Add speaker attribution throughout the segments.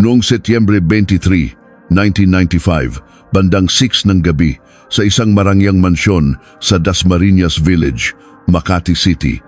Speaker 1: Noong Setyembre 23, 1995, bandang 6 ng gabi, sa isang marangyang mansyon sa Dasmariñas Village, Makati City,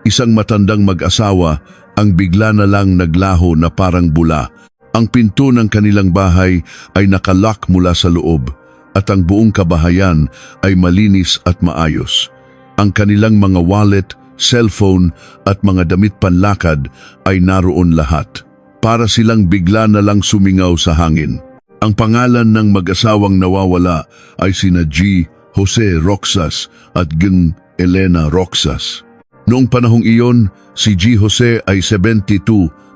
Speaker 1: isang matandang mag-asawa ang bigla na lang naglaho na parang bula. Ang pinto ng kanilang bahay ay nakalock mula sa loob at ang buong kabahayan ay malinis at maayos. Ang kanilang mga wallet, cellphone at mga damit panlakad ay naroon lahat. Para silang bigla na lang sumingaw sa hangin. Ang pangalan ng mag-asawang nawawala ay sina G. Jose Roxas at G. Elena Roxas. Noong panahong iyon, si G. Jose ay 72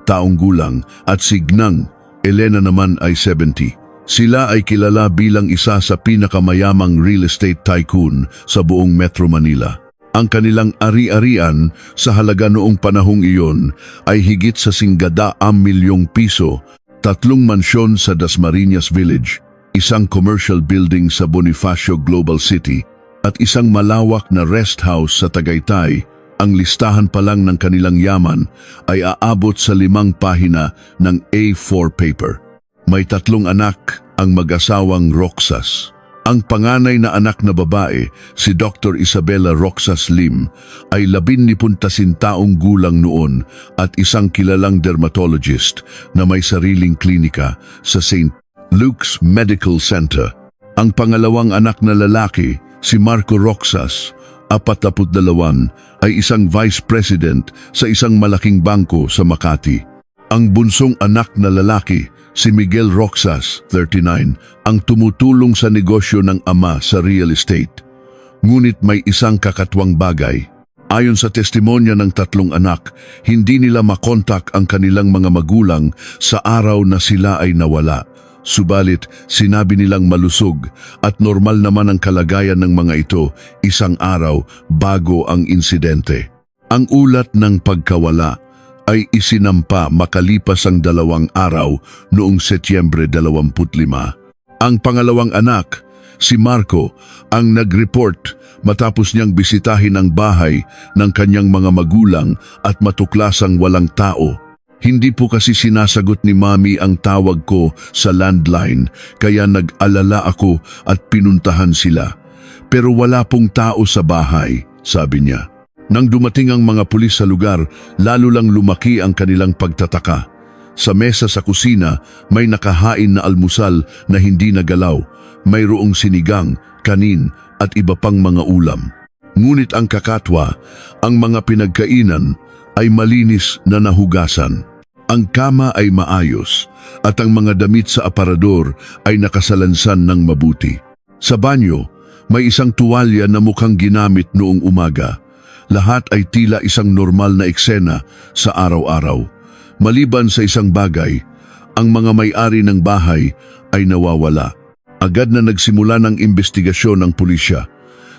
Speaker 1: taong gulang at si Gnang Elena naman ay 70. Sila ay kilala bilang isa sa pinakamayamang real estate tycoon sa buong Metro Manila. Ang kanilang ari-arian sa halaga noong panahong iyon ay higit sa 50 milyong piso, 3 mansyon sa Dasmariñas Village, isang commercial building sa Bonifacio Global City, at isang malawak na rest house sa Tagaytay. Ang listahan pa lang ng kanilang yaman ay aabot sa 5 pahina ng A4 paper. May 3 anak ang mag-asawang Roxas. Ang panganay na anak na babae, si Dr. Isabella Roxas Lim, ay 17 taong gulang noon at isang kilalang dermatologist na may sariling klinika sa St. Luke's Medical Center. Ang pangalawang anak na lalaki, si Marco Roxas, 42, ay isang vice president sa isang malaking bangko sa Makati. Ang bunsong anak na lalaki, si Miguel Roxas, 39, ang tumutulong sa negosyo ng ama sa real estate. Ngunit may isang kakatwang bagay. Ayon sa testimonya ng 3 anak, hindi nila makontak ang kanilang mga magulang sa araw na sila ay nawala. Subalit, sinabi nilang malusog at normal naman ang kalagayan ng mga ito isang araw bago ang insidente. Ang ulat ng pagkawala ay isinampa makalipas ang 2 araw noong Setyembre 25. Ang pangalawang anak, si Marco, ang nag-report matapos niyang bisitahin ang bahay ng kanyang mga magulang at matuklasang walang tao. Hindi po kasi sinasagot ni Mami ang tawag ko sa landline, kaya nag-alala ako at pinuntahan sila. Pero wala pong tao sa bahay, sabi niya. Nang dumating ang mga pulis sa lugar, lalo lang lumaki ang kanilang pagtataka. Sa mesa sa kusina, may nakahain na almusal na hindi nagalaw. Mayroong sinigang, kanin at iba pang mga ulam. Ngunit ang kakatwa, ang mga pinagkainan ay malinis na nahugasan. Ang kama ay maayos at ang mga damit sa aparador ay nakasalansan ng mabuti. Sa banyo, may isang tuwalya na mukhang ginamit noong umaga. Lahat ay tila isang normal na eksena sa araw-araw. Maliban sa isang bagay, ang mga may-ari ng bahay ay nawawala. Agad na nagsimula ng investigasyon ng pulisya.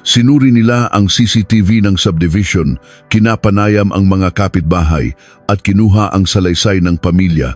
Speaker 1: Sinuri nila ang CCTV ng subdivision, kinapanayam ang mga kapitbahay at kinuha ang salaysay ng pamilya.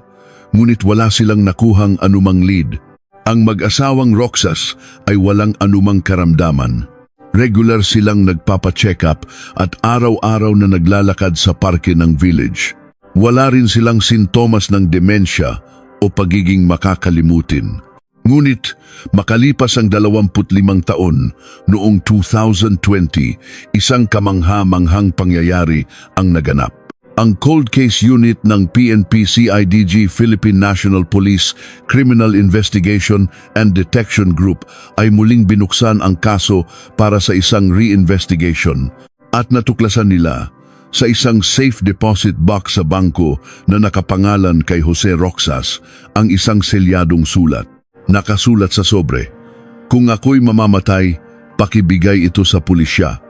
Speaker 1: Ngunit wala silang nakuhang anumang lead. Ang mag-asawang Roxas ay walang anumang karamdaman. Regular silang nagpapacheck up at araw-araw na naglalakad sa parke ng village. Wala rin silang sintomas ng demensya o pagiging makakalimutin. Ngunit makalipas ang 25 taon, noong 2020, isang kamangha-manghang pangyayari ang naganap. Ang Cold Case Unit ng PNP-CIDG Philippine National Police Criminal Investigation and Detection Group ay muling binuksan ang kaso para sa isang re-investigation at natuklasan nila sa isang safe deposit box sa bangko na nakapangalan kay Jose Roxas ang isang selyadong sulat. Nakasulat sa sobre, "Kung ako'y mamamatay, pakibigay ito sa pulisya."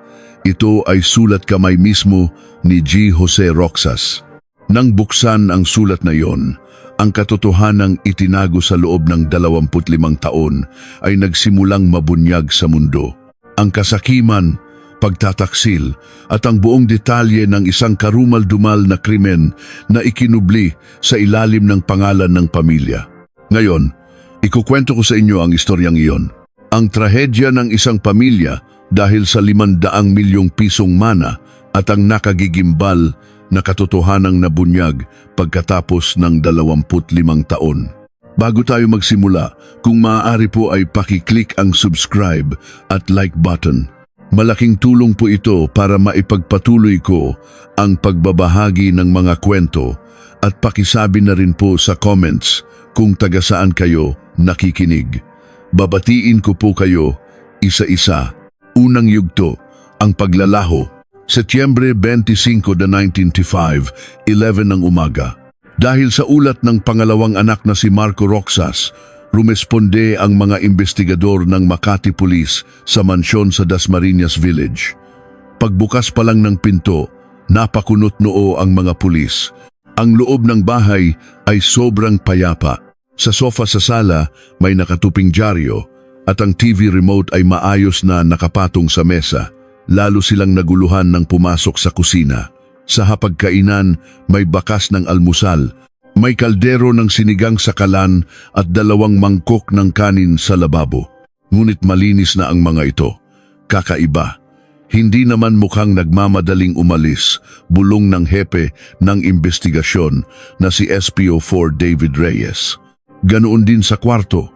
Speaker 1: Ito ay sulat kamay mismo ni G. Jose Roxas. Nang buksan ang sulat na iyon, ang katotohanang itinago sa loob ng 25 taon ay nagsimulang mabunyag sa mundo. Ang kasakiman, pagtataksil at ang buong detalye ng isang karumal-dumal na krimen na ikinubli sa ilalim ng pangalan ng pamilya. Ngayon, ikukwento ko sa inyo ang istoryang iyon. Ang trahedya ng isang pamilya dahil sa 500 milyong pisong mana at ang nakagigimbal na katotohanang nabunyag pagkatapos ng 25 taon. Bago tayo magsimula, kung maaari po ay pakiclick ang subscribe at like button. Malaking tulong po ito para maipagpatuloy ko ang pagbabahagi ng mga kwento at pakisabi na rin po sa comments kung taga saan kayo nakikinig. Babatiin ko po kayo isa-isa. Unang yugto, ang paglalaho. Setyembre 25, 1995, 11 ng umaga. Dahil sa ulat ng pangalawang anak na si Marco Roxas, rumesponde ang mga investigador ng Makati Police sa mansyon sa Dasmariñas Village. Pagbukas pa lang ng pinto, napakunot noo ang mga pulis. Ang loob ng bahay ay sobrang payapa. Sa sofa sa sala may nakatuping dyaryo at ang TV remote ay maayos na nakapatong sa mesa. Lalo silang naguluhan nang pumasok sa kusina. Sa hapagkainan may bakas ng almusal. May kaldero ng sinigang sa kalan at 2 mangkok ng kanin sa lababo. Ngunit malinis na ang mga ito. Kakaiba. Hindi naman mukhang nagmamadaling umalis, bulong ng hepe ng investigasyon na si SPO4 David Reyes. Ganoon din sa kwarto.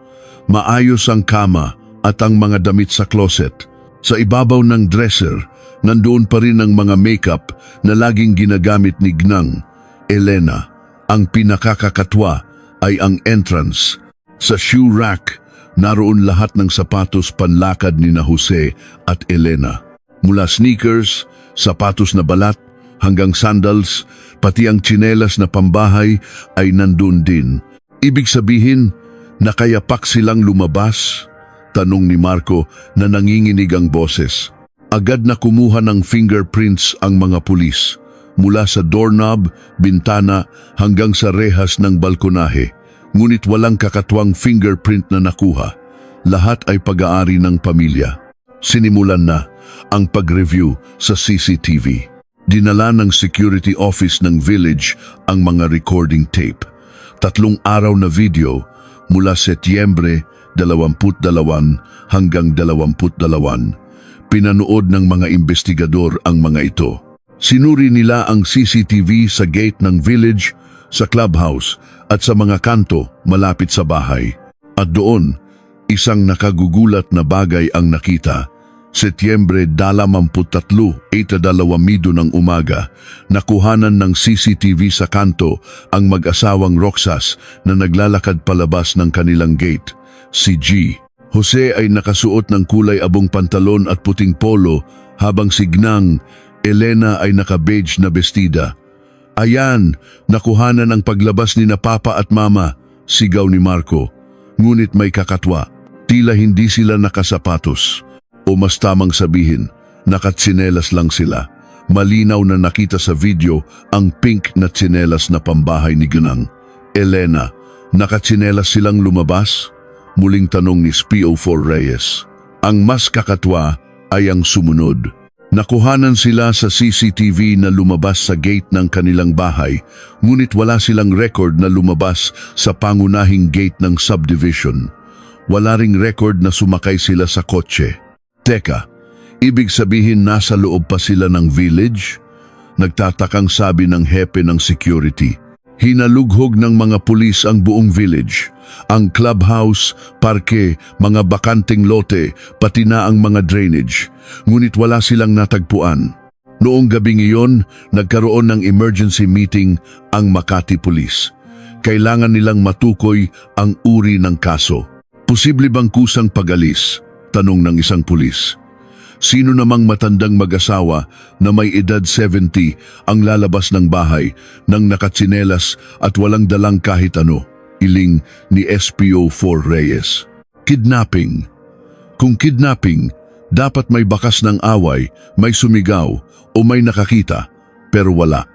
Speaker 1: Maayos ang kama at ang mga damit sa closet. Sa ibabaw ng dresser, nandoon pa rin ang mga makeup na laging ginagamit ni Gnang, Elena. Ang pinakakakatwa ay ang entrance. Sa shoe rack, naroon lahat ng sapatos panlakad ni na Jose at Elena. Mula sneakers, sapatos na balat, hanggang sandals, pati ang tsinelas na pambahay ay nandun din. Ibig sabihin, nakayapak silang lumabas? Tanong ni Marco na nanginginig ang boses. Agad na kumuha ng fingerprints ang mga pulis. Mula sa doorknob, bintana, hanggang sa rehas ng balkonahe. Ngunit walang kakatwang fingerprint na nakuha. Lahat ay pag-aari ng pamilya. Sinimulan na ang pag-review sa CCTV. Dinala ng security office ng village ang mga recording tape. 3 araw na video mula Setyembre 22 hanggang 22. Pinanood ng mga investigador ang mga ito. Sinuri nila ang CCTV sa gate ng village, sa clubhouse at sa mga kanto malapit sa bahay. At doon, isang nakagugulat na bagay ang nakita. Setyembre 23, 2:02 ng umaga, nakuhanan ng CCTV sa kanto ang mag-asawang Roxas na naglalakad palabas ng kanilang gate. Si G. Jose ay nakasuot ng kulay abong pantalon at puting polo habang si Gnang, Elena ay naka-beige na bestida. Ayan, nakuhanan ang paglabas ni na Papa at Mama, sigaw ni Marco. Ngunit may kakatwa, tila hindi sila nakasapatos. O mas tamang sabihin, nakatsinelas lang sila. Malinaw na nakita sa video ang pink na tsinelas na pambahay ni Gnang. Elena, nakatsinelas silang lumabas? Muling tanong ni SPO4 Reyes. Ang mas kakatwa ay ang sumunod. Nakuhanan sila sa CCTV na lumabas sa gate ng kanilang bahay, ngunit wala silang record na lumabas sa pangunahing gate ng subdivision. Wala ring record na sumakay sila sa kotse. Teka, ibig sabihin nasa loob pa sila ng village? Nagtatakang sabi ng hepe ng security. Hinalughog ng mga pulis ang buong village. Ang clubhouse, parke, mga bakanting lote, pati na ang mga drainage. Ngunit wala silang natagpuan. Noong gabing iyon, nagkaroon ng emergency meeting ang Makati Police. Kailangan nilang matukoy ang uri ng kaso. Posible bang kusang pag-alis? Tanong ng isang pulis. Sino namang matandang mag-asawa na may edad 70 ang lalabas ng bahay nang nakatsinelas at walang dalang kahit ano? Iling ni SPO4 Reyes. Kidnapping. Kung kidnapping, dapat may bakas ng away, may sumigaw o may nakakita, pero wala.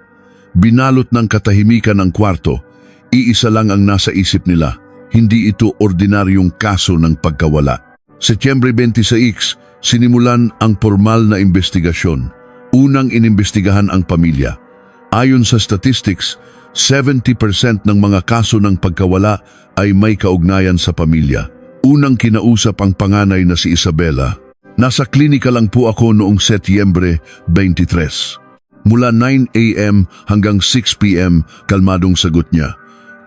Speaker 1: Binalot ng katahimikan ng kwarto, iisa lang ang nasa isip nila. Hindi ito ordinaryong kaso ng pagkawala. Setyembre 26, sinimulan ang formal na investigasyon. Unang inimbestigahan ang pamilya. Ayon sa statistics, 70% ng mga kaso ng pagkawala ay may kaugnayan sa pamilya. Unang kinausap ang panganay na si Isabela. Nasa klinika lang po ako noong Setyembre 23. Mula 9 a.m. hanggang 6 p.m. kalmadong sagot niya.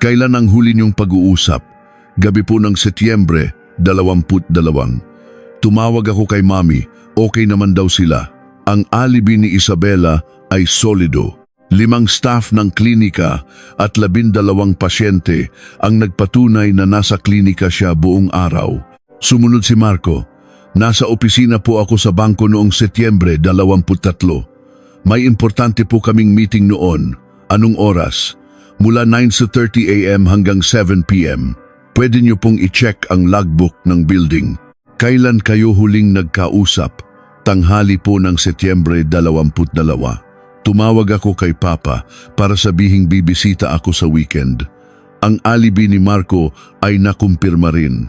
Speaker 1: Kailan ang huli niyong pag-uusap? Gabi po ng Setyembre, 22. Tumawag ako kay Mami, okay naman daw sila. Ang alibi ni Isabela ay solido. 5 staff ng klinika at 12 pasyente ang nagpatunay na nasa klinika siya buong araw. Sumunod si Marco. Nasa opisina po ako sa bangko noong Setyembre 23. May importante po kaming meeting noon. Anong oras? Mula 9:30 a.m. hanggang 7 p.m. Pwede niyo pong i-check ang logbook ng building. Kailan kayo huling nagkausap? Tanghali po ng Setyembre 22. Tumawag ako kay Papa para sabihing bibisita ako sa weekend. Ang alibi ni Marco ay nakumpirma rin.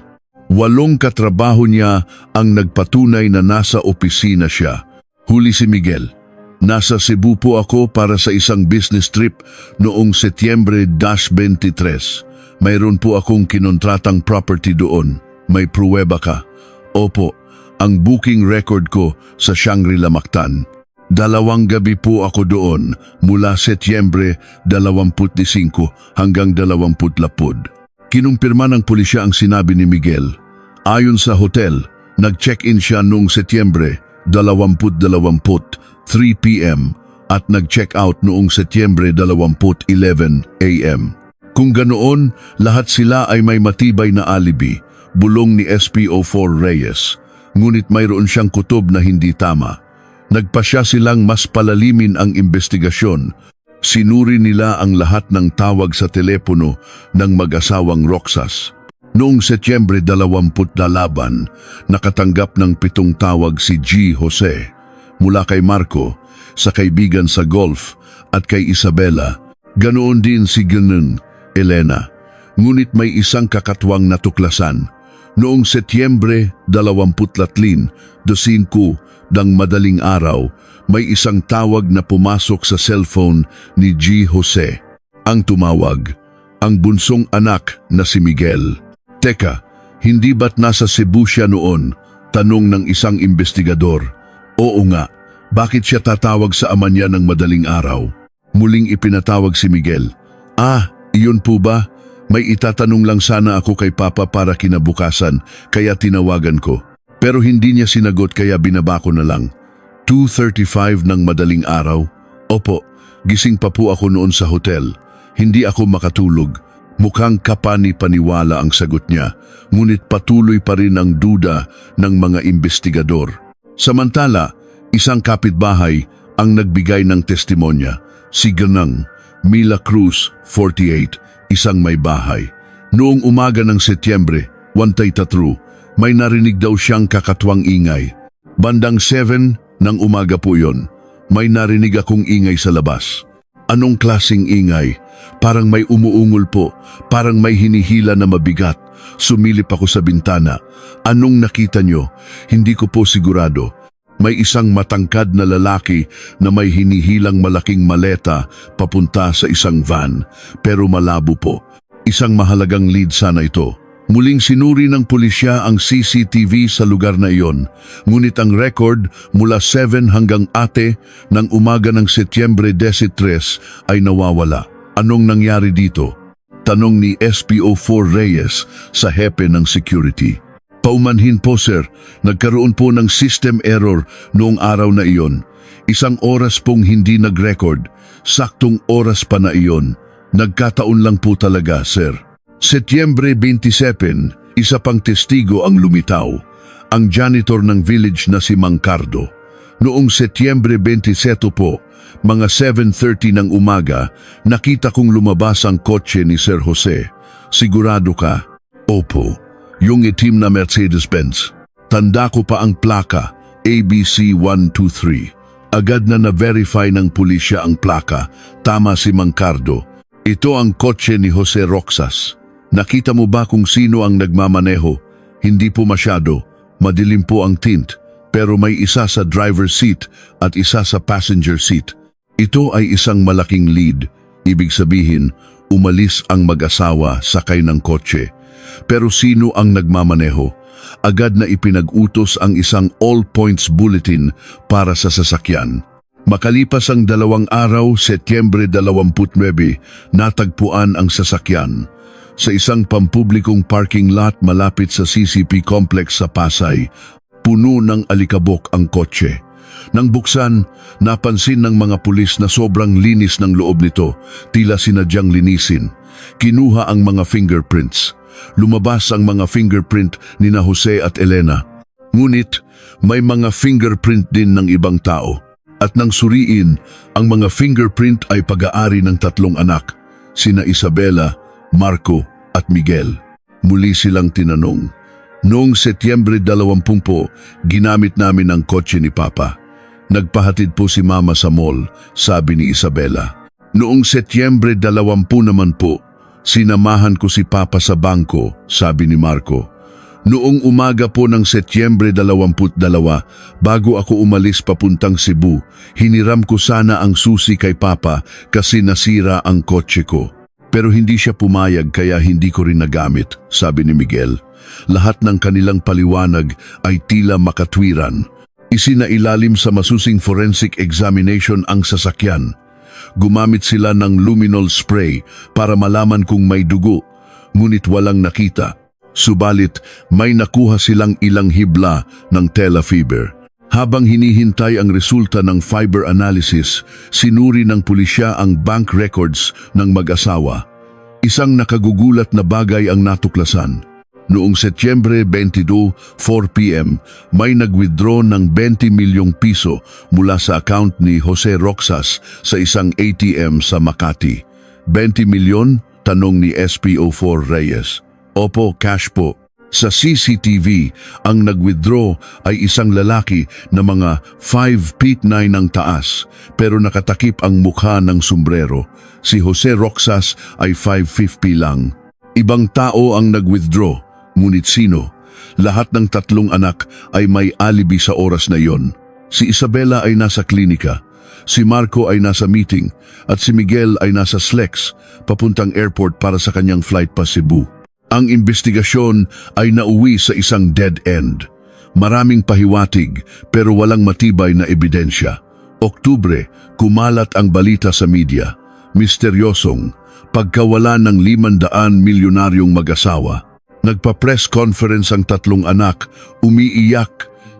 Speaker 1: 8 katrabaho niya ang nagpatunay na nasa opisina siya. Huli si Miguel. Nasa Cebu po ako para sa isang business trip noong Setyembre 23. Mayroon po akong kinontratang property doon. May pruweba ka? Opo, ang booking record ko sa Shangri-La Mactan. 2 gabi po ako doon mula Setyembre 25 hanggang 20. Kinumpirma ng pulisya ang sinabi ni Miguel. Ayon sa hotel, nag-check-in siya noong Setyembre 20, 3 p.m. at nag-check out noong Setyembre 11 a.m. Kung ganoon, lahat sila ay may matibay na alibi, bulong ni SPO4 Reyes. Ngunit mayroon siyang kutob na hindi tama. Nagpasya silang mas palalimin ang investigasyon. Sinuri nila ang lahat ng tawag sa telepono ng mag-asawang Roxas. Noong Setyembre 20 nakatanggap ng 7 tawag si G. Jose. Mula kay Marco, sa kaibigan sa golf at kay Isabela, ganoon din si Ganun, Elena. Ngunit may isang kakatwang natuklasan. Noong Setyembre 23, 5 ng madaling araw, may isang tawag na pumasok sa cellphone ni G. Jose. Ang tumawag, ang bunsong anak na si Miguel. Teka, hindi ba't nasa Cebu siya noon? Tanong ng isang investigador. Oo nga, bakit siya tatawag sa ama niya ng madaling araw? Muling ipinatawag si Miguel. Iyon po ba? May itatanong lang sana ako kay Papa para kinabukasan, kaya tinawagan ko. Pero hindi niya sinagot kaya binaba ko na lang. 2:35 ng madaling araw? Opo, gising pa po ako noon sa hotel. Hindi ako makatulog. Mukhang kapani-paniwala ang sagot niya, ngunit patuloy pa rin ang duda ng mga investigador. Samantala, isang kapitbahay ang nagbigay ng testimonya, si Ganang, Mila Cruz, 48, isang may bahay. Noong umaga ng Setyembre, 23, may narinig daw siyang kakatwang ingay. Bandang 7 ng umaga po yon, may narinig akong ingay sa labas. Anong klasing ingay? Parang may umuungol po, parang may hinihila na mabigat. Sumilip ako sa bintana. Anong nakita nyo? Hindi ko po sigurado. May isang matangkad na lalaki na may hinihilang malaking maleta papunta sa isang van, pero malabo po. Isang mahalagang lead sana ito. Muling sinuri ng pulisya ang CCTV sa lugar na iyon, ngunit ang record mula 7 hanggang ate ng umaga ng Setyembre 13 ay nawawala. Anong nangyari dito? Tanong ni SPO4 Reyes sa hepe ng security. Paumanhin po sir, nagkaroon po ng system error noong araw na iyon. 1 oras pong hindi nag-record, saktong oras pa na iyon. Nagkataon lang po talaga sir. Setyembre 27, isa pang testigo ang lumitaw, ang janitor ng village na si Mang Cardo. Noong Setyembre 27 po, mga 7:30 ng umaga, nakita kong lumabas ang kotse ni Sir Jose. Sigurado ka? Opo, yung itim na Mercedes-Benz. Tanda ko pa ang plaka, ABC 123. Agad na na-verify ng pulisya ang plaka, tama si Mang Cardo. Ito ang kotse ni Jose Roxas. Nakita mo ba kung sino ang nagmamaneho? Hindi po masyado. Madilim po ang tint, pero may isa sa driver seat at isa sa passenger seat. Ito ay isang malaking lead. Ibig sabihin, umalis ang mag-asawa sakay ng kotse. Pero sino ang nagmamaneho? Agad na ipinag-utos ang isang all-points bulletin para sa sasakyan. Makalipas ang 2 araw, Setyembre 29, natagpuan ang sasakyan sa isang pampublikong parking lot malapit sa CCP complex sa Pasay. Puno ng alikabok ang kotse. Nang buksan, napansin ng mga pulis na sobrang linis ng loob nito, tila sinadyang linisin. Kinuha ang mga fingerprints. Lumabas ang mga fingerprint ni na Jose at Elena. Ngunit may mga fingerprint din ng ibang tao. At nang suriin, ang mga fingerprint ay pag-aari ng 3 anak, sina Isabela, Marco at Miguel. Muli silang tinanong. Noong Setyembre 20 po, ginamit namin ang kotse ni Papa. Nagpahatid po si Mama sa mall, sabi ni Isabela. Noong Setyembre 20 naman po, sinamahan ko si Papa sa bangko, sabi ni Marco. Noong umaga po ng Setyembre 22, bago ako umalis papuntang Cebu, hiniram ko sana ang susi kay Papa kasi nasira ang kotse ko. Pero hindi siya pumayag kaya hindi ko rin nagamit, sabi ni Miguel. Lahat ng kanilang paliwanag ay tila makatwiran. Isinailalim sa masusing forensic examination ang sasakyan. Gumamit sila ng luminol spray para malaman kung may dugo, ngunit walang nakita. Subalit, may nakuha silang ilang hibla ng tela fiber. Habang hinihintay ang resulta ng fiber analysis, sinuri ng pulisya ang bank records ng mag-asawa. Isang nakagugulat na bagay ang natuklasan. Noong Setyembre 22, 4 p.m., may nag-withdraw ng 20 milyong piso mula sa account ni Jose Roxas sa isang ATM sa Makati. 20 milyon? Tanong ni SPO4 Reyes. Opo, cash po. Sa CCTV, ang nag-withdraw ay isang lalaki na mga 5 feet 9 ang taas, pero nakatakip ang mukha ng sombrero. Si Jose Roxas ay 5'50" lang. Ibang tao ang nag-withdraw, ngunit sino? Lahat ng 3 anak ay may alibi sa oras na iyon. Si Isabela ay nasa klinika, si Marco ay nasa meeting, at si Miguel ay nasa SLEX, papuntang airport para sa kanyang flight pa Cebu. Ang investigasyon ay nauwi sa isang dead end. Maraming pahiwatig pero walang matibay na ebidensya. Oktubre, kumalat ang balita sa media. Misteryosong pagkawala ng 500 milyonaryong mag-asawa. Nagpa-press conference ang 3 anak, umiiyak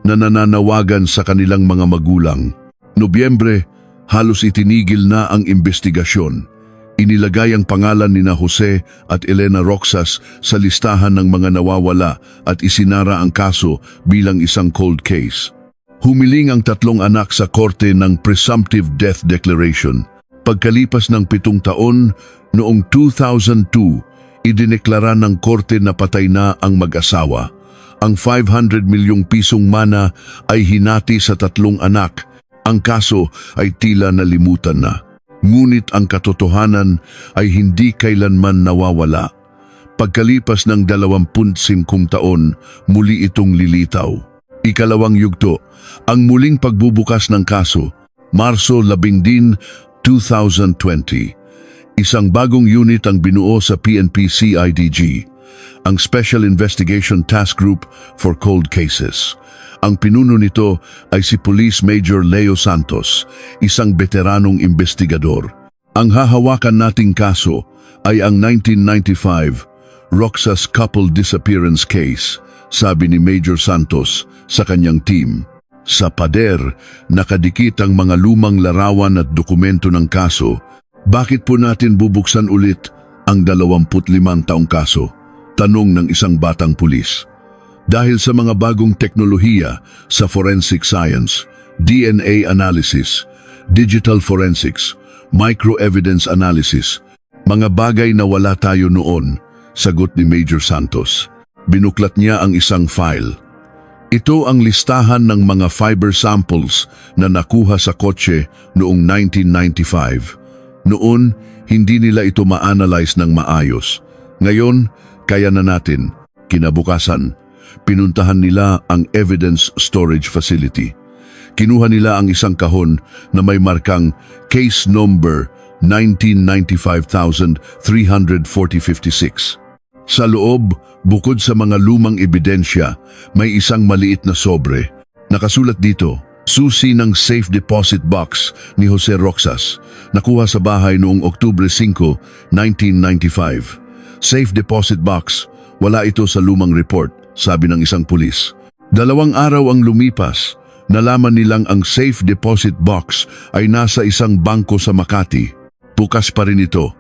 Speaker 1: na nananawagan sa kanilang mga magulang. Nobyembre, halos itinigil na ang investigasyon. Inilagay ang pangalan ni na Jose at Elena Roxas sa listahan ng mga nawawala at isinara ang kaso bilang isang cold case. Humiling ang 3 anak sa korte ng presumptive death declaration. Pagkalipas ng 7 taon, noong 2002, idineklara ng korte na patay na ang mag-asawa. Ang 500 milyong pisong mana ay hinati sa 3 anak. Ang kaso ay tila nalimutan na. Ngunit ang katotohanan ay hindi kailanman nawawala. Pagkalipas ng 25 taon, muli itong lilitaw. Ikalawang yugto, ang muling pagbubukas ng kaso, Marso 11, 2020. Isang bagong unit ang binuo sa PNP-CIDG, ang Special Investigation Task Group for Cold Cases. Ang pinuno nito ay si Police Major Leo Santos, isang veteranong investigador. Ang hahawakan nating kaso ay ang 1995 Roxas couple disappearance case, sabi ni Major Santos sa kanyang team. Sa pader, nakadikit ang mga lumang larawan at dokumento ng kaso. Bakit po natin bubuksan ulit ang 25 taong kaso? Tanong ng isang batang pulis. Dahil sa mga bagong teknolohiya sa forensic science, DNA analysis, digital forensics, microevidence analysis, mga bagay na wala tayo noon, sagot ni Major Santos. Binuklat niya ang isang file. Ito ang listahan ng mga fiber samples na nakuha sa kotse noong 1995. Noon, hindi nila ito ma-analyze ng maayos. Ngayon, kaya na natin. Kinabukasan, pinuntahan nila ang evidence storage facility. Kinuha nila ang isang kahon na may markang case number 1995,34056. Sa loob, bukod sa mga lumang ebidensya, may isang maliit na sobre. Nakasulat dito, Susi ng safe deposit box ni Jose Roxas, nakuha sa bahay noong Oktubre 5, 1995. Safe deposit box, wala ito sa lumang report, sabi ng isang pulis. 2 araw ang lumipas, nalaman nilang ang safe deposit box ay nasa isang bangko sa Makati. Bukas pa rin ito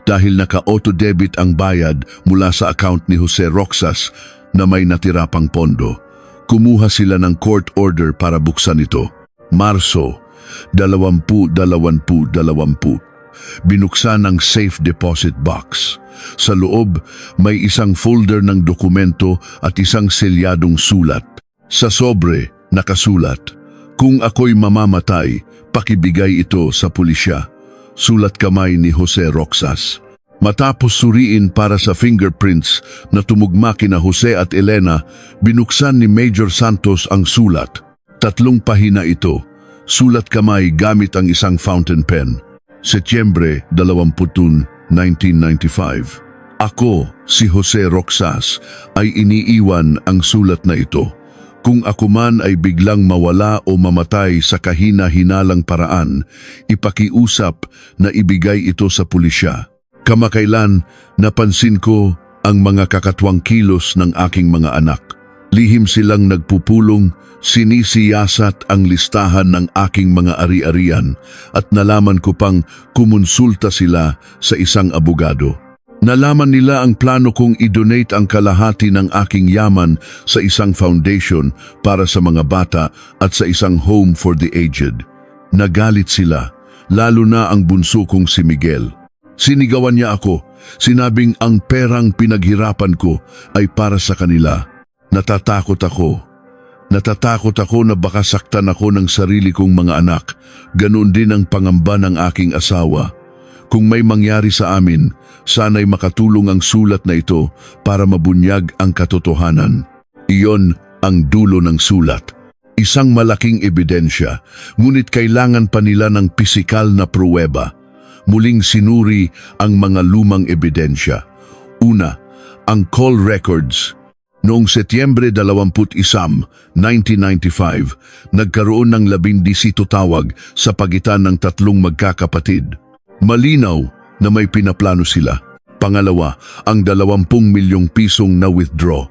Speaker 1: dahil naka-auto-debit ang bayad mula sa account ni Jose Roxas na may natira pang pondo. Kumuha sila ng court order para buksan ito. Marso 2020. Binuksan ang safe deposit box. Sa loob, may isang folder ng dokumento at isang selyadong sulat. Sa sobre, nakasulat, "Kung ako'y mamamatay, pakibigay ito sa pulisya." Sulat kamay ni Jose Roxas. Matapos suriin para sa fingerprints na tumugma kina Jose at Elena, binuksan ni Major Santos ang sulat. 3 pahina ito. Sulat kamay gamit ang isang fountain pen. Setyembre 20, 1995. Ako, si Jose Roxas, ay iniiwan ang sulat na ito. Kung ako man ay biglang mawala o mamatay sa kahina-hinalang paraan, ipakiusap na ibigay ito sa pulisya. Kamakailan, napansin ko ang mga kakatwang kilos ng aking mga anak. Lihim silang nagpupulong, sinisiyasat ang listahan ng aking mga ari-arian at nalaman ko pang kumonsulta sila sa isang abogado. Nalaman nila ang plano kong i-donate ang kalahati ng aking yaman sa isang foundation para sa mga bata at sa isang home for the aged. Nagalit sila, lalo na ang bunso kong si Miguel. Sinigawan niya ako, sinabing ang perang pinaghirapan ko ay para sa kanila. Natatakot ako. Natatakot ako na baka saktan ako ng sarili kong mga anak. Ganoon din ang pangamba ng aking asawa. Kung may mangyari sa amin, sana'y makatulong ang sulat na ito para mabunyag ang katotohanan. Iyon ang dulo ng sulat. Isang malaking ebidensya, ngunit kailangan pa nila ng pisikal na pruweba. Muling sinuri ang mga lumang ebidensya. Una, ang call records. Noong Setyembre 21, 1995, nagkaroon ng 12 tawag sa pagitan ng 3 magkakapatid. Malinaw na may pinaplano sila. Pangalawa, ang 20 milyong pisong na-withdraw.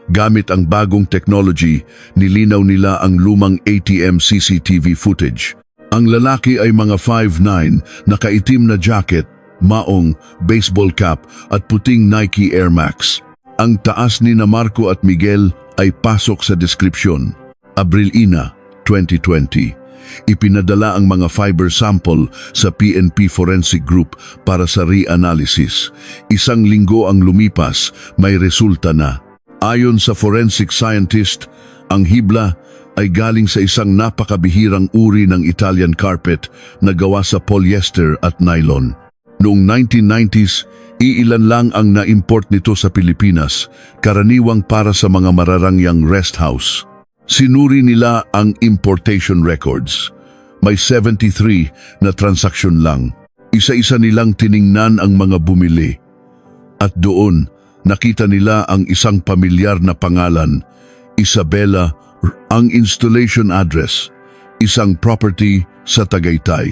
Speaker 1: Gamit ang bagong technology, nilinaw nila ang lumang ATM CCTV footage. Ang lalaki ay mga 5'9", nakaitim na jacket, maong, baseball cap at puting Nike Air Max. Ang taas ni na Marco at Miguel ay pasok sa deskripsyon. Abril 2020. Ipinadala ang mga fiber sample sa PNP Forensic Group para sa re-analysis. 1 linggo ang lumipas, may resulta na. Ayon sa forensic scientist, ang hibla ay galing sa isang napakabihirang uri ng Italian carpet na gawa sa polyester at nylon. Noong 1990s, iilan lang ang na-import nito sa Pilipinas, karaniwang para sa mga mararangyang rest house. Sinuri nila ang importation records. May 73 na transaksyon lang. Isa-isa nilang tiningnan ang mga bumili. At doon, nakita nila ang isang pamilyar na pangalan, Isabela, ang installation address, isang property sa Tagaytay.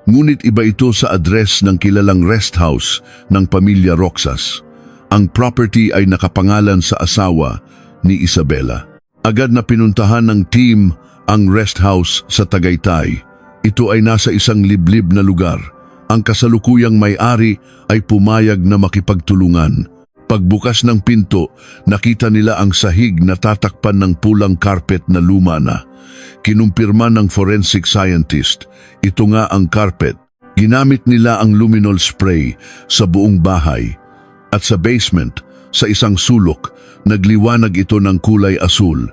Speaker 1: Ngunit iba ito sa address ng kilalang rest house ng pamilya Roxas. Ang property ay nakapangalan sa asawa ni Isabela. Agad na pinuntahan ng team ang rest house sa Tagaytay. Ito ay nasa isang liblib na lugar. Ang kasalukuyang may-ari ay pumayag na makipagtulungan. Pagbukas ng pinto, nakita nila ang sahig na tatakpan ng pulang carpet na luma na. Kinumpirma ng forensic scientist, ito nga ang carpet. Ginamit nila ang luminol spray sa buong bahay. At sa basement, sa isang sulok, nagliwanag ito ng kulay asul.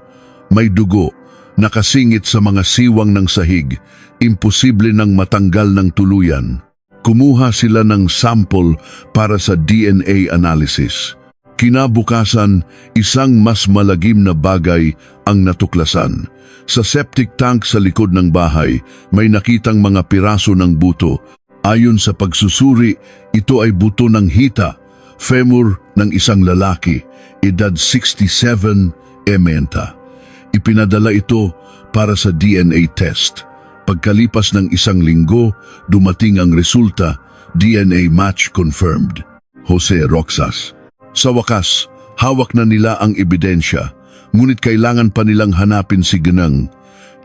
Speaker 1: May dugo, nakasingit sa mga siwang ng sahig, imposible nang matanggal ng tuluyan. Kumuha sila ng sample para sa DNA analysis. Kinabukasan, isang mas malagim na bagay ang natuklasan. Sa septic tank sa likod ng bahay, may nakitang mga piraso ng buto. Ayon sa pagsusuri, ito ay buto ng hita, femur ng isang lalaki, edad 67, ementa. Ipinadala ito para sa DNA test. Pagkalipas ng 1 linggo, dumating ang resulta, DNA match confirmed. Jose Roxas. Sa wakas, hawak na nila ang ebidensya, ngunit kailangan pa nilang hanapin si Ginang.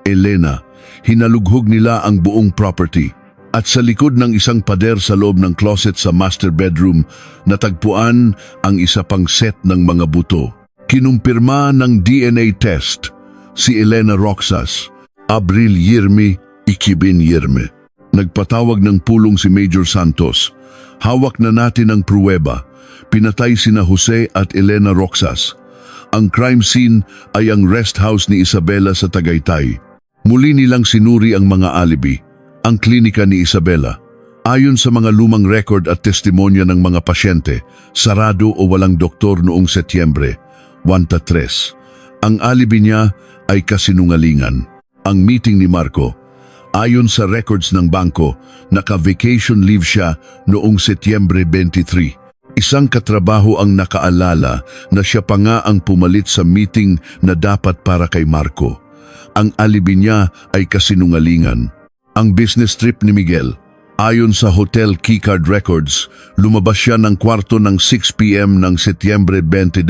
Speaker 1: Elena, hinalughog nila ang buong property. At sa likod ng isang pader sa loob ng closet sa master bedroom, natagpuan ang isa pang set ng mga buto. Kinumpirma ng DNA test si Elena Roxas, Abril Yirmi, Ikibin Yirmi. Nagpatawag ng pulong si Major Santos. Hawak na natin ang pruweba. Pinatay sina Jose at Elena Roxas. Ang crime scene ay ang rest house ni Isabela sa Tagaytay. Muli nilang sinuri ang mga alibi. Ang klinika ni Isabela. Ayon sa mga lumang record at testimonya ng mga pasyente, sarado o walang doktor noong Setyembre 13. Ang alibi niya ay kasinungalingan. Ang meeting ni Marco, ayon sa records ng bangko, naka-vacation leave siya noong Setyembre 23. Isang katrabaho ang nakaalala na siya pa nga ang pumalit sa meeting na dapat para kay Marco. Ang alibi niya ay kasinungalingan. Ang business trip ni Miguel, ayon sa Hotel Keycard Records, lumabas siya ng kwarto ng 6 p.m. ng Setyembre 20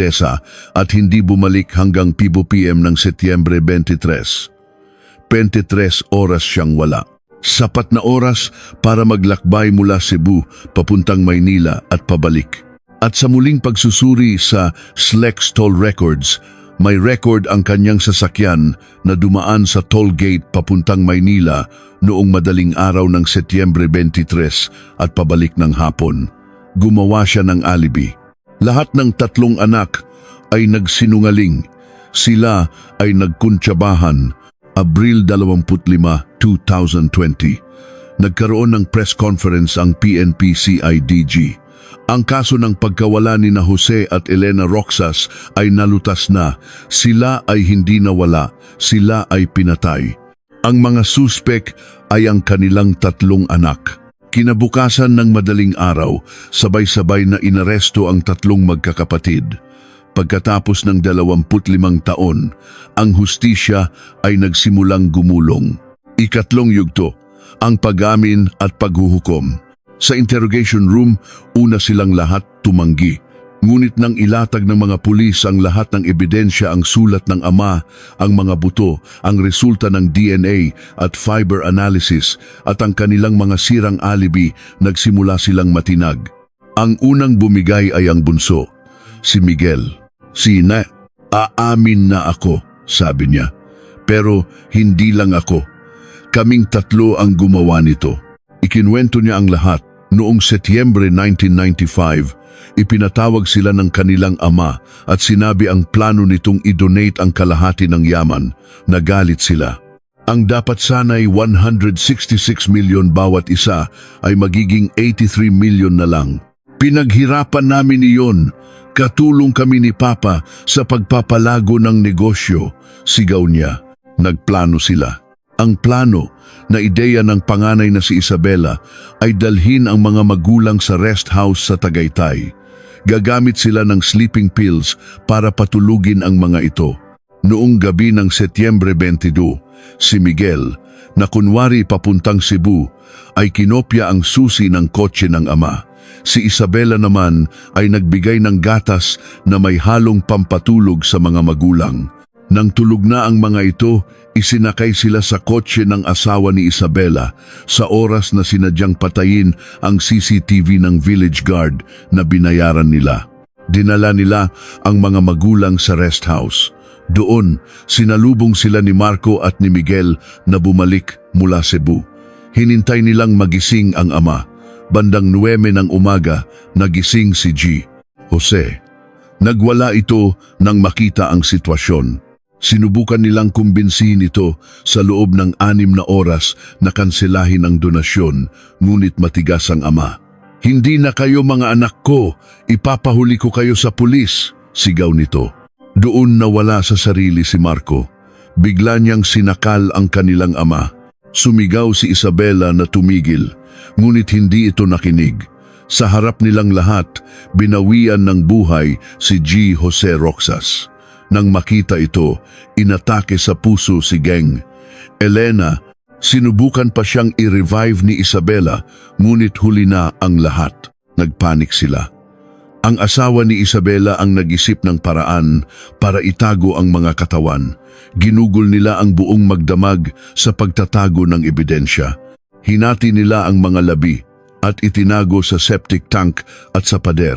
Speaker 1: at hindi bumalik hanggang 5 p.m. ng Setyembre 23. 23 oras siyang wala. Sapat na oras para maglakbay mula Cebu papuntang Maynila at pabalik. At sa muling pagsusuri sa Slex Toll Records, may record ang kanyang sasakyan na dumaan sa toll gate papuntang Maynila noong madaling araw ng Setyembre 23 at pabalik ng hapon. Gumawa siya ng alibi. Lahat ng 3 anak ay nagsinungaling. Sila ay nagkuntsabahan. Abril 25, 2020. Nagkaroon ng press conference ang PNP-CIDG. Ang kaso ng pagkawala ni na Jose at Elena Roxas ay nalutas na. Sila ay hindi nawala, sila ay pinatay. Ang mga suspek ay ang kanilang 3 anak. Kinabukasan ng madaling araw, sabay-sabay na inaresto ang 3 magkakapatid. Pagkatapos ng 25 taon, ang hustisya ay nagsimulang gumulong. Ikatlong yugto, ang pag-amin at paghuhukom. Sa interrogation room, una silang lahat tumanggi. Ngunit nang ilatag ng mga pulis ang lahat ng ebidensya, ang sulat ng ama, ang mga buto, ang resulta ng DNA at fiber analysis at ang kanilang mga sirang alibi, nagsimula silang matinag. Ang unang bumigay ay ang bunso, si Miguel. Sina, aamin na ako, sabi niya. Pero hindi lang ako. Kaming 3 ang gumawa nito. Ikinwento niya ang lahat. Noong Setyembre 1995, ipinatawag sila ng kanilang ama at sinabi ang plano nitong i-donate ang kalahati ng yaman. Nagalit sila. Ang dapat sana'y 166 milyon bawat isa ay magiging 83 milyon na lang. Pinaghirapan namin iyon. Katulong kami ni Papa sa pagpapalago ng negosyo, sigaw niya. Nagplano sila. Ang plano na ideya ng panganay na si Isabela ay dalhin ang mga magulang sa rest house sa Tagaytay. Gagamit sila ng sleeping pills para patulugin ang mga ito. Noong gabi ng Setyembre 22, si Miguel, na kunwari papuntang Cebu, ay kinopya ang susi ng kotse ng ama. Si Isabela naman ay nagbigay ng gatas na may halong pampatulog sa mga magulang. Nang tulog na ang mga ito, isinakay sila sa kotse ng asawa ni Isabela sa oras na sinadyang patayin ang CCTV ng village guard na binayaran nila. Dinala nila ang mga magulang sa rest house. Doon, sinalubong sila ni Marco at ni Miguel na bumalik mula Cebu. Hinintay nilang magising ang ama. Bandang 9 ng umaga, nagising si G. Jose. Nagwala ito nang makita ang sitwasyon. Sinubukan nilang kumbinsihin ito sa loob ng 6 na oras na kanselahin ang donasyon, ngunit matigas ang ama. Hindi na kayo mga anak ko, ipapahuli ko kayo sa pulis, sigaw nito. Doon nawala sa sarili si Marco. Bigla niyang sinakal ang kanilang ama. Sumigaw si Isabela na tumigil, ngunit hindi ito nakinig. Sa harap nilang lahat, binawian ng buhay si G. Jose Roxas. Nang makita ito, inatake sa puso si Geng. Elena, sinubukan pa siyang i-revive ni Isabela, ngunit huli na ang lahat. Nagpanik sila. Ang asawa ni Isabela ang nag-isip ng paraan para itago ang mga katawan. Ginugol nila ang buong magdamag sa pagtatago ng ebidensya. Hinati nila ang mga labi at itinago sa septic tank at sa pader.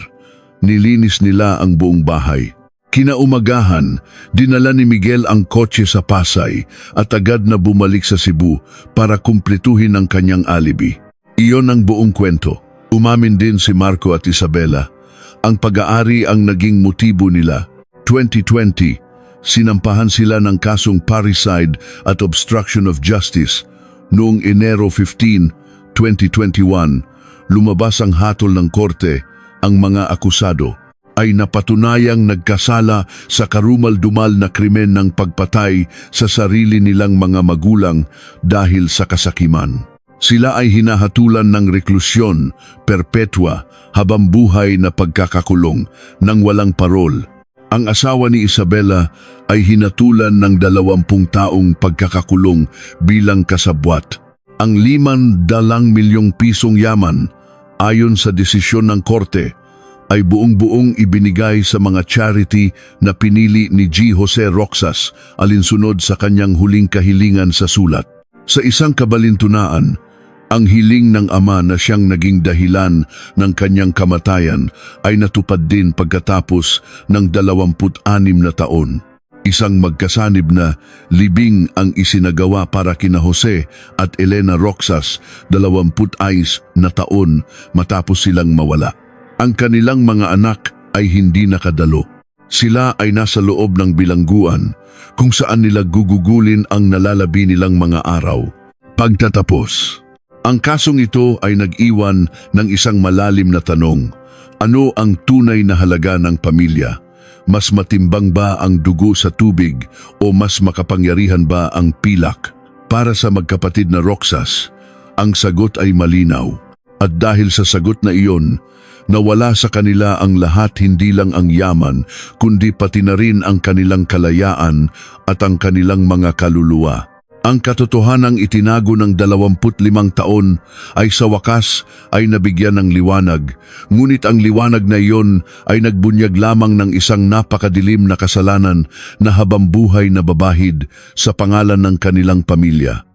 Speaker 1: Nilinis nila ang buong bahay. Kinaumagahan, dinala ni Miguel ang kotse sa Pasay at agad na bumalik sa Cebu para kumpletuhin ang kanyang alibi. Iyon ang buong kwento. Umamin din si Marco at Isabela. Ang pag-aari ang naging motibo nila. 2020, sinampahan sila ng kasong parricide at obstruction of justice. Noong Enero 15, 2021, lumabas ang hatol ng korte. Ang mga akusado ay napatunayang nagkasala sa karumal-dumal na krimen ng pagpatay sa sarili nilang mga magulang dahil sa kasakiman. Sila ay hinahatulan ng reklusyon, perpetua, habang buhay na pagkakakulong ng walang parol. Ang asawa ni Isabela ay hinatulan ng 20 taong pagkakakulong bilang kasabwat. Ang 500 milyong pisong yaman, ayon sa desisyon ng korte, ay buong-buong ibinigay sa mga charity na pinili ni G. Jose Roxas alinsunod sa kanyang huling kahilingan sa sulat. Sa isang kabalintunaan, ang hiling ng ama na siyang naging dahilan ng kanyang kamatayan ay natupad din pagkatapos ng 26 na taon. Isang magkasanib na libing ang isinagawa para kina Jose at Elena Roxas 26 na taon matapos silang mawala. Ang kanilang mga anak ay hindi nakadalo. Sila ay nasa loob ng bilangguan kung saan nila gugugulin ang nalalabi nilang mga araw. Pagtatapos, ang kasong ito ay nag-iwan ng isang malalim na tanong. Ano ang tunay na halaga ng pamilya? Mas matimbang ba ang dugo sa tubig o mas makapangyarihan ba ang pilak? Para sa magkapatid na Roxas, ang sagot ay malinaw. At dahil sa sagot na iyon, nawala sa kanila ang lahat, hindi lang ang yaman, kundi pati na rin ang kanilang kalayaan at ang kanilang mga kaluluwa. Ang katotohanang itinago ng 25 taon ay sa wakas ay nabigyan ng liwanag, ngunit ang liwanag na iyon ay nagbunyag lamang ng isang napakadilim na kasalanan na habambuhay na babahid sa pangalan ng kanilang pamilya.